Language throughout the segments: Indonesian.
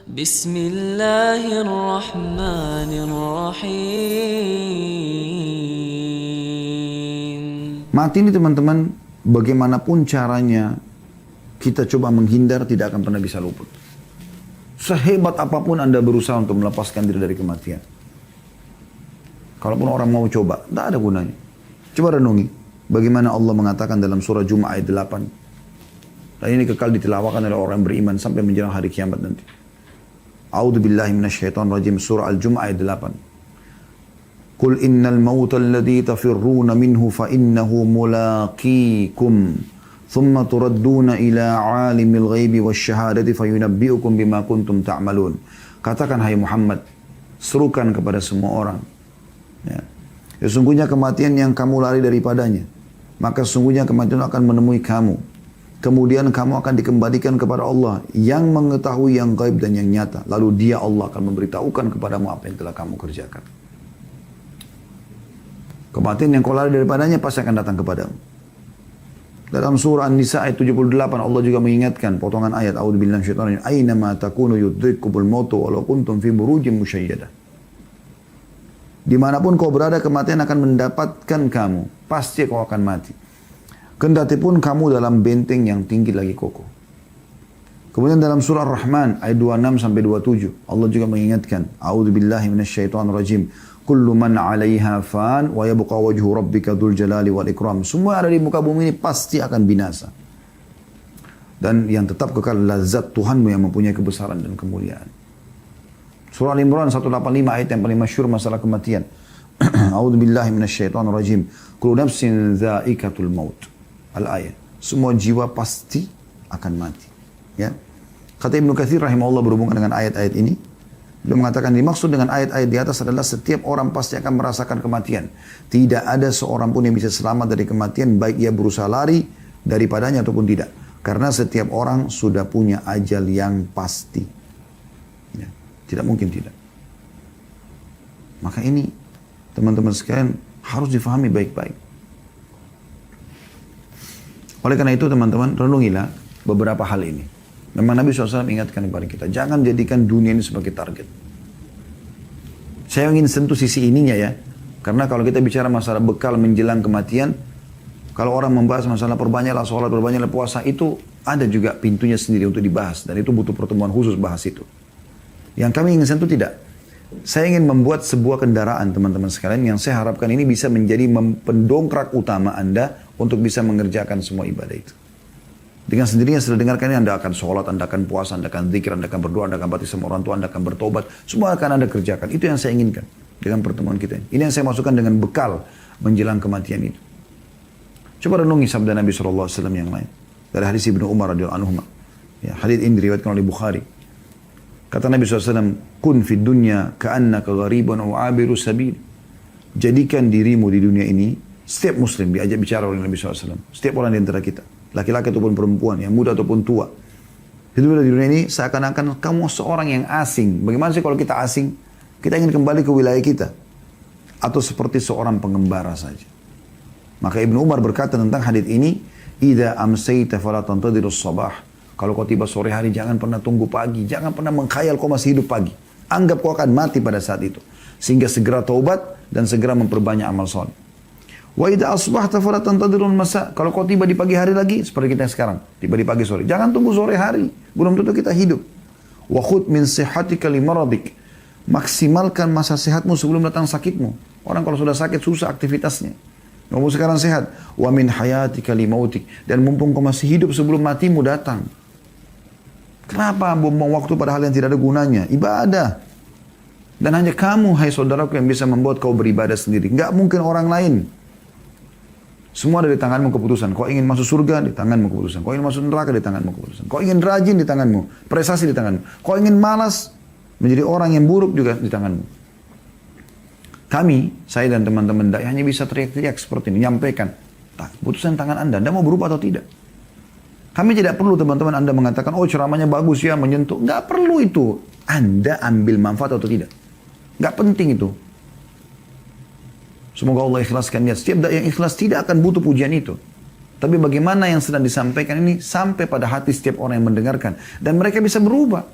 Bismillahirrahmanirrahim. Mati ini teman-teman, bagaimanapun caranya kita coba menghindar tidak akan pernah bisa luput. Sehebat apapun Anda berusaha untuk melepaskan diri dari kematian. Kalaupun orang mau coba, tidak ada gunanya. Coba renungi bagaimana Allah mengatakan dalam surah Jum'ah ayat 8. Dan ini kekal ditilawakan oleh orang beriman sampai menjelang hari kiamat nanti. A'udzu billahi minasyaitonir rajim, surah Al-Jum'ah ayat 8. Qul innal mauta alladhi tafirruna minhu fa innahu mulaqikum thumma turadduna ila 'alimil ghaibi wasyahadati fayunabbi'ukum bima kuntum ta'malun. Katakan hai Muhammad, serukan kepada semua orang. Ya. Sesungguhnya kematian yang kamu lari daripadanya, maka sesungguhnya kematian akan menemui kamu. Kemudian kamu akan dikembalikan kepada Allah yang mengetahui yang gaib dan yang nyata. Lalu dia Allah akan memberitahukan kepadamu apa yang telah kamu kerjakan. Kematian yang kau lari daripadanya pasti akan datang kepadamu. Dalam surah An-Nisa ayat 78 Allah juga mengingatkan potongan ayat A'udzubillahi minasyaitonir rajim. Aina ma takunu yudrikkumul mautu walau kuntum fi burujin musyayyadah. Dimanapun kau berada kematian akan mendapatkan kamu. Pasti kau akan mati. Kendati pun kamu dalam benteng yang tinggi lagi kokoh. Kemudian dalam surah Ar-Rahman ayat 26 sampai 27 Allah juga mengingatkan A'udzubillahi minasyaitonir rajim. Kullu man 'alaiha fan wa yabqa wajhu rabbika dzul jalali wal ikram. Semua ada di muka bumi ini pasti akan binasa. Dan yang tetap kekal lazat Tuhanmu yang mempunyai kebesaran dan kemuliaan. Surah Al-Imran 185 ayat yang paling masyhur masalah kematian. A'udzubillahi minasyaitonir rajim. Kullu nafsin dha'iqatul maut. Al-ayat. Semua jiwa pasti akan mati. Ya. Kata Ibnu Katsir rahimahullah berhubungan dengan ayat-ayat ini. Beliau mengatakan dimaksud dengan ayat-ayat di atas adalah setiap orang pasti akan merasakan kematian. Tidak ada seorang pun yang bisa selamat dari kematian baik ia berusaha lari daripadanya ataupun tidak. Karena setiap orang sudah punya ajal yang pasti. Ya. Tidak mungkin tidak. Maka ini teman-teman sekalian harus difahami baik-baik. Oleh karena itu teman-teman renungilah beberapa hal ini. Memang Nabi SAW ingatkan kepada kita, jangan jadikan dunia ini sebagai target. Saya ingin sentuh sisi ininya ya. Karena kalau kita bicara masalah bekal menjelang kematian, kalau orang membahas masalah perbanyaklah sholat, perbanyaklah puasa, itu ada juga pintunya sendiri untuk dibahas. Dan itu butuh pertemuan khusus bahas itu. Yang kami ingin sentuh tidak. Saya ingin membuat sebuah kendaraan teman-teman sekalian yang saya harapkan ini bisa menjadi pendongkrak utama Anda untuk bisa mengerjakan semua ibadah itu. Dengan sendirinya setelah dengarkan ini Anda akan sholat, Anda akan puasa, Anda akan zikir, Anda akan berdoa, Anda akan bakti sama orang tua, Anda akan bertobat. Semua akan Anda kerjakan. Itu yang saya inginkan dengan pertemuan kita ini. Ini yang saya masukkan dengan bekal menjelang kematian itu. Coba renungi sabda Nabi SAW yang lain. Dari hadis Ibnu Umar radhiyallahu anhu. Ya, hadis ini diriwayatkan oleh Bukhari. Kata Nabi SAW, kun fid dunya ka'annaka gharibun aw abiru sabil. Jadikan dirimu di dunia ini, setiap muslim diajak bicara oleh Nabi SAW. Setiap orang di antara kita, laki-laki ataupun perempuan, yang muda ataupun tua. Hidup di dunia ini seakan-akan kamu seorang yang asing. Bagaimana sih kalau kita asing? Kita ingin kembali ke wilayah kita. Atau seperti seorang pengembara saja. Maka Ibnu Umar berkata tentang hadis ini, idza amsayta fala tantadirus sabah. Kalau kau tiba sore hari, jangan pernah tunggu pagi. Jangan pernah mengkhayal kau masih hidup pagi. Anggap kau akan mati pada saat itu. Sehingga segera taubat dan segera memperbanyak amal soleh. Wa idza asbahta fala tantadirul masa. Kalau kau tiba di pagi hari lagi, seperti kita sekarang. Tiba di pagi sore. Jangan tunggu sore hari. Belum tentu kita hidup. Wa khudh min sihhatika limaradik. Maksimalkan masa sehatmu sebelum datang sakitmu. Orang kalau sudah sakit, susah aktivitasnya. Kamu sekarang sehat. Wa min hayatika limautik. Dan mumpung kau masih hidup sebelum matimu datang. Kenapa buang waktu pada hal yang tidak ada gunanya? Ibadah. Dan hanya kamu, hai saudaraku, yang bisa membuat kau beribadah sendiri. Enggak mungkin orang lain. Semua ada di tanganmu keputusan. Kau ingin masuk surga, di tanganmu keputusan. Kau ingin masuk neraka, di tanganmu keputusan. Kau ingin rajin, di tanganmu. Prestasi di tanganmu. Kau ingin malas, menjadi orang yang buruk juga di tanganmu. Kami, saya dan teman-teman dai hanya bisa teriak-teriak seperti ini. Menyampaikan, keputusan tangan Anda mau berubah atau tidak? Kami tidak perlu teman-teman Anda mengatakan, oh ceramahnya bagus ya, menyentuh. Nggak perlu itu. Anda ambil manfaat atau tidak. Nggak penting itu. Semoga Allah ikhlaskan niat. Setiap dai yang ikhlas tidak akan butuh pujian itu. Tapi bagaimana yang sedang disampaikan ini sampai pada hati setiap orang yang mendengarkan. Dan mereka bisa berubah.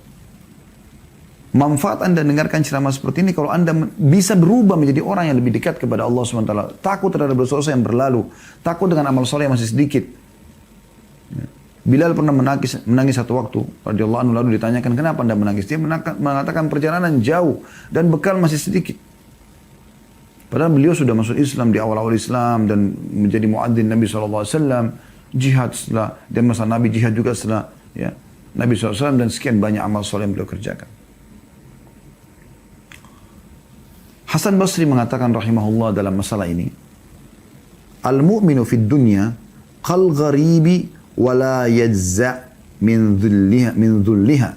Manfaat Anda dengarkan ceramah seperti ini kalau Anda bisa berubah menjadi orang yang lebih dekat kepada Allah SWT. Takut terhadap dosa-dosa yang berlalu. Takut dengan amal soleh yang masih sedikit. Bilal pernah menangis satu waktu. Radhiyallahu anhu, lalu ditanyakan, kenapa Anda menangis? Dia mengatakan perjalanan jauh dan bekal masih sedikit. Padahal beliau sudah masuk Islam di awal-awal Islam dan menjadi muadzin Nabi SAW. Jihad setelah, dan masa Nabi jihad juga setelah ya, Nabi SAW, dan sekian banyak amal soleh yang beliau kerjakan. Hasan Basri mengatakan rahimahullah dalam masalah ini, al-mu'minu fid dunya qal gharibi wa la yajza' min dhulliha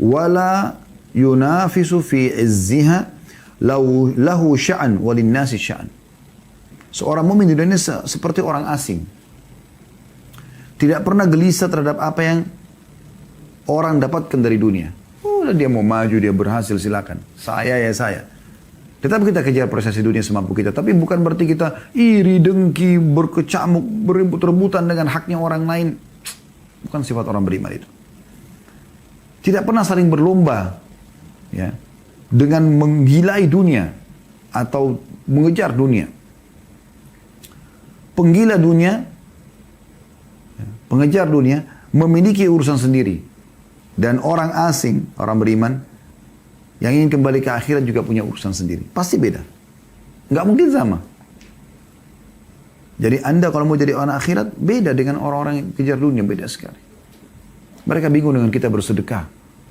wa la yunafisu fi izziha lahu sya'an wa linnasi sya'an. Seorang mukmin di dunia seperti orang asing. Tidak pernah gelisah terhadap apa yang orang dapatkan dari dunia. Oh, dia mau maju, dia berhasil, silakan. Saya ya saya. Tetap kita kejar prestasi dunia semampu kita. Tapi bukan berarti kita iri, dengki, berkecamuk, berebut-rebutan dengan haknya orang lain. Bukan sifat orang beriman itu. Tidak pernah saling berlomba. Ya, dengan menggilai dunia. Atau mengejar dunia. Penggila dunia, pengejar dunia, memiliki urusan sendiri. Dan orang asing, orang beriman, yang ingin kembali ke akhirat juga punya urusan sendiri. Pasti beda. Nggak mungkin sama. Jadi Anda kalau mau jadi orang akhirat, beda dengan orang-orang yang kejar dunia, beda sekali. Mereka bingung dengan kita bersedekah.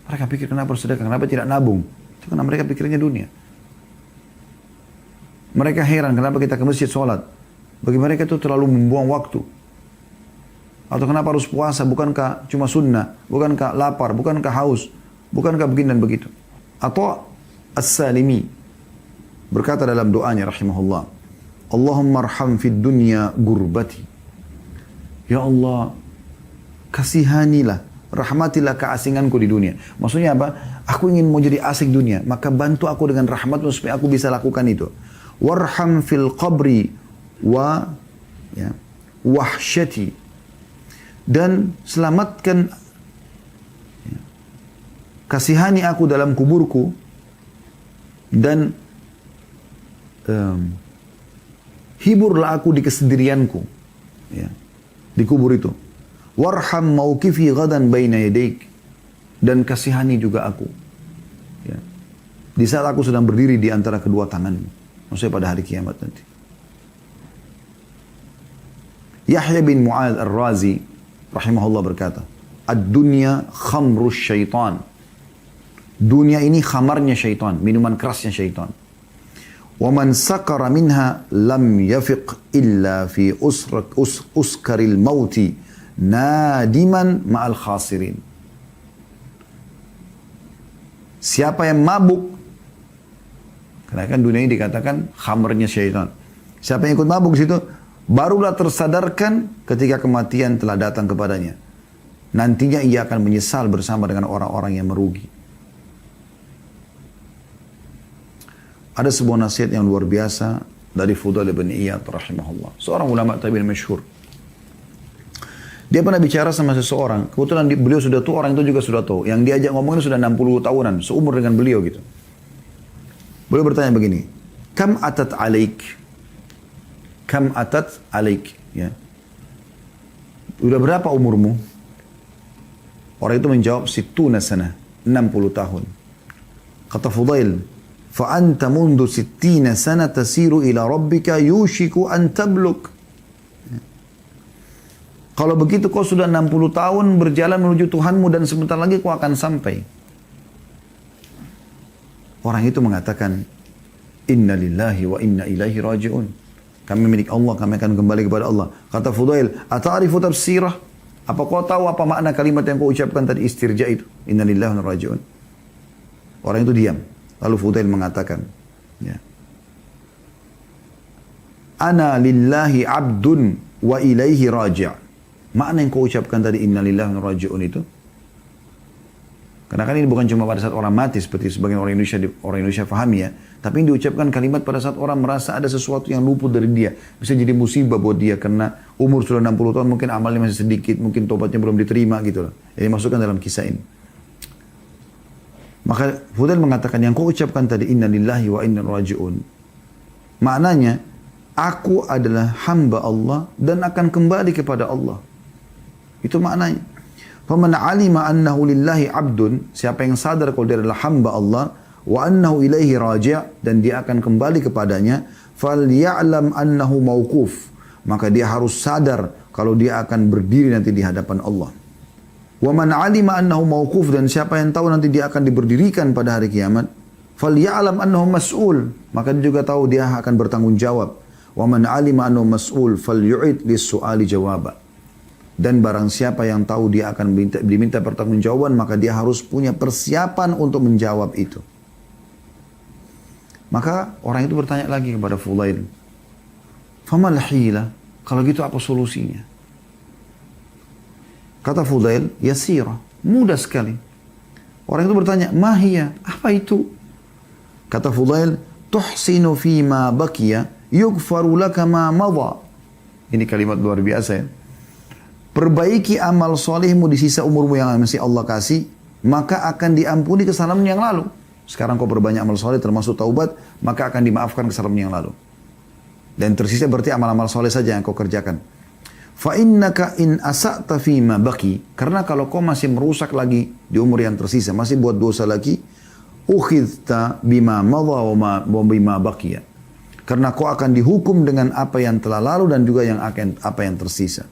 Mereka pikir kenapa bersedekah, kenapa tidak nabung. Itu karena mereka pikirnya dunia. Mereka heran kenapa kita ke masjid sholat. Bagi mereka itu terlalu membuang waktu. Atau kenapa harus puasa, bukankah cuma sunnah, bukankah lapar, bukankah haus, bukankah begini dan begitu. Atau As-Salimi berkata dalam doanya rahimahullah, Allahumma arham fid dunya gurbati. Ya Allah, kasihanilah, rahmatilah keasinganku di dunia. Maksudnya apa? Aku ingin mau jadi asing dunia, maka bantu aku dengan rahmatmu supaya aku bisa lakukan itu. Warham fil qabri wa ya, wahsyati. Dan selamatkan, kasihani aku dalam kuburku dan hiburlah aku di kesendirianku, ya, di kubur itu. Warham mauqifi ghadan baina yadaik, dan kasihani juga aku, ya, di saat aku sedang berdiri di antara kedua tanganmu, maksudnya pada hari kiamat nanti. Yahya bin Mu'adz Ar-Razi rahimahullah berkata, ad-dunya khamrus syaitan. Dunia ini khamarnya syaitan, minuman kerasnya syaitan. Wa man sakara minha lam yafiq illa fi uskaril mauti nadiman ma'al khasirin. Siapa yang mabuk, karena kan dunia ini dikatakan khamarnya syaitan. Siapa yang ikut mabuk di situ, barulah tersadarkan ketika kematian telah datang kepadanya. Nantinya ia akan menyesal bersama dengan orang-orang yang merugi. Ada sebuah nasihat yang luar biasa dari Fudail bin Iyad rahimahullah. Seorang ulama tabi'in masyhur. Dia pernah bicara sama seseorang. Kebetulan beliau sudah tua, orang itu juga sudah tua. Yang diajak ngomongin sudah 60 tahunan. Seumur dengan beliau gitu. Beliau bertanya begini. Kam atat alaik? Kam atat alaik? Ya. Udah berapa umurmu? Orang itu menjawab, situna sana. 60 tahun. Kata Fudail, فأنت منذ 60 سنة تسير إلى ربك يوشك أن تبلغ. Kalau begitu kau sudah 60 tahun berjalan menuju Tuhanmu dan sebentar lagi kau akan sampai. Orang itu mengatakan, Inna lillahi wa inna ilaihi raji'un. Kami milik Allah, kami akan kembali kepada Allah. Kata Fudail, ata'arifu tafsirah? Apa kau tahu apa makna kalimat yang kau ucapkan tadi, istirja itu? Inna lillahi wa inna ilaihi raji'un. Orang itu diam. Lalu Fudail mengatakan, ya, Ana lillahi abdun wa ilaihi raji'. Makna yang kau ucapkan tadi, inna lillahi wa raji'un itu. Karena kan ini bukan cuma pada saat orang mati, seperti sebagian orang Indonesia fahami ya. Tapi ini diucapkan kalimat pada saat orang merasa ada sesuatu yang luput dari dia. Bisa jadi musibah buat dia, karena umur sudah 60 tahun, mungkin amalnya masih sedikit, mungkin tobatnya belum diterima gitu loh. Jadi masukkan dalam kisah ini. Maka Fudail mengatakan yang kau ucapkan tadi inna lillahi wa inna raji'un. Maknanya aku adalah hamba Allah dan akan kembali kepada Allah. Itu maknanya. Faman alima annahu lillahi abdun, siapa yang sadar kalau dia adalah hamba Allah, wa annahu ilaihi raji' dan dia akan kembali kepadanya, falya'lam annahu mauquf, maka dia harus sadar kalau dia akan berdiri nanti di hadapan Allah. Wa man alima annahu mauquf, dan siapa yang tahu nanti dia akan diberdirikan pada hari kiamat, falya'lam annahu mas'ul, maka dia juga tahu dia akan bertanggung jawab. Wa man alima annahu mas'ul falyu'id lis-su'ali jawaba. Dan barang siapa yang tahu dia akan diminta pertanggungjawaban, maka dia harus punya persiapan untuk menjawab itu. Maka orang itu bertanya lagi kepada Fudail, famal hila, kalau gitu apa solusinya? Kata Fudail, yasira, mudah sekali. Orang itu bertanya, mahia, apa itu? Kata Fudail, tuhsinu fima bakiya, yugfaru laka ma madha. Ini kalimat luar biasa ya. Perbaiki amal solehmu di sisa umurmu yang masih Allah kasih, maka akan diampuni kesalahan yang lalu. Sekarang kau perbanyak amal soleh termasuk taubat, maka akan dimaafkan kesalahan yang lalu. Dan tersisa berarti amal-amal soleh saja yang kau kerjakan. Fa innaka in asa'ta fima baki, karena kalau kau masih merusak lagi di umur yang tersisa, masih buat dosa lagi, ukhidta bima madha wa bima baqiya. Karena kau akan dihukum dengan apa yang telah lalu dan juga yang akan apa yang tersisa.